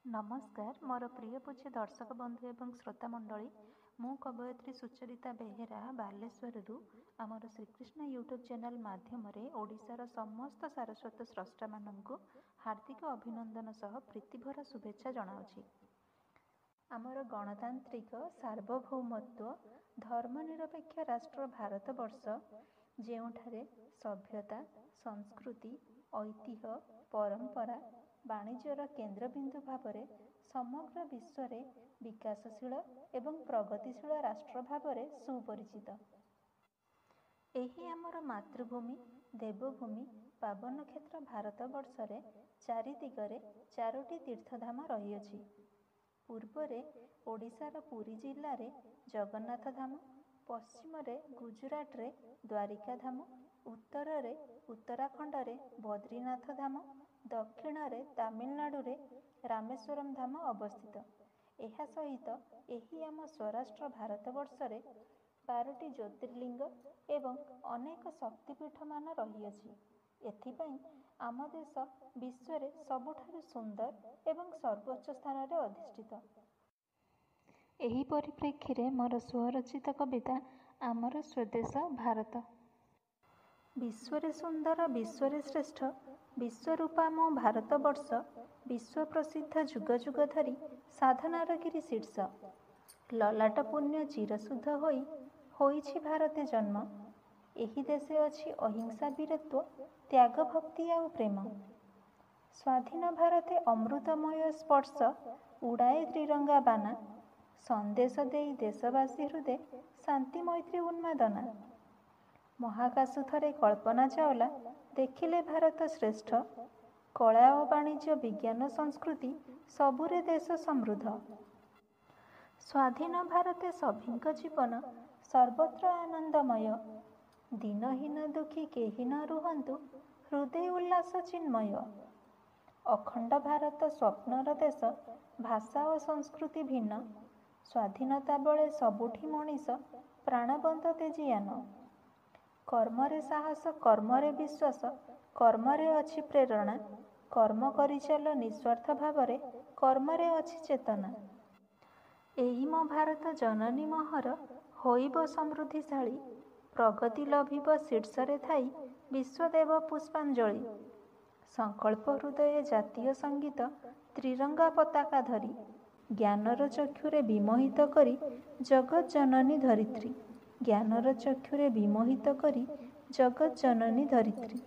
नमस्कार मोर प्रिय पूज्य दर्शक बंधु एवं श्रोता मंडली मु कवयत्री सुचरिता बेहेरा बालेश्वरु आमर श्रीकृष्ण यूट्यूब चैनल माध्यम ओडिशार समस्त सारस्वत स्रष्टा मानू हार्दिक अभिनंदन सह प्रीतिभरा शुभेच्छा जनाऊँगी। आमर गणतांत्रिक सार्वभौमत्व धर्मनिरपेक्ष राष्ट्र भारतवर्ष ଯେଉଁଠାରେ सभ्यता संस्कृति ऐतिह्य परंपरा वाणिज्यर केन्द्रबिंदु भाव समग्र विश्व विकासशील एवं प्रगतिशील राष्ट्र भाव सुपरिचित। एही आमर मातृभूमि देवभूमि पावन क्षेत्र भारतवर्ष चारि दिगरे चारोटी तीर्थधाम रहीअछि। पूर्वरे ओडिशार पुरी जिल्ला रे जगन्नाथ धाम, पश्चिम रे गुजरात रे द्वारिका धाम, उत्तर रे उत्तराखंड रे बद्रीनाथ धाम, दक्षिण रे तमिलनाडु रे रामेश्वरम धाम अवस्थित। एहा सहित एही आम स्वराष्ट्र भारतवर्ष रे 12टी ज्योतिर्लिंग एवं अनेक शक्तिपीठ मान रहीअछि। एथिपाई आम देश विश्व रे सबुठारु सुंदर एवं सर्वोच्च स्थान रे अधिष्ठित। एही परिप्रेक्षी रे मोर स्वरचित कविता आमर स्वदेश भारत। विश्व सुंदर विश्व श्रेष्ठ विश्वरूपा मो भारतवर्ष विश्व प्रसिद्ध जुग जुग धरी साधनार गिरी शीर्ष ललाट पुण्य चिरशुद्ध होइछि भारते जन्म। एही देशे अछि अहिंसा वीरत्व त्याग भक्ति आउ प्रेम। स्वाधीन भारते अमृतमय स्पर्श उड़ाए त्रिरंगा बाना संदेश देई देशवासी हृदय शांति मैत्री उन्मादना। महाकाश थरे कल्पना चावला देखिले भारत श्रेष्ठ कला और वाणिज्य विज्ञान संस्कृति सबुरे देश समृद्ध। स्वाधीन भारते सभिंक जीवन सर्वत्र आनंदमय दीनहीन दुखी केहि न रुहंतु हृदय उल्लास चिन्मय। अखंड भारत स्वप्नर देश भाषा और संस्कृति भिन्न स्वाधीनता बेले सबुठी मनीष प्राणबंध तेजियान। कर्मरे साहस कर्मरे विश्वास कर्मरे अछि प्रेरणा कर्म करि चल निस्वार्थ भावरे कर्मरे अछि चेतना। एही मो भारत जननी महर होइब समृद्धिशाली प्रगति लभिब शीर्षरे थाई विश्वदेव पुष्पांजलि। संकल्प हृदय जातीय संगीत त्रिरंगा पताका धरी ज्ञानर चक्षुरे विमोहित करी जगत जननी धरित्री ज्ञानर चक्षुरे विमोहित करी जगत जननी धरित्री।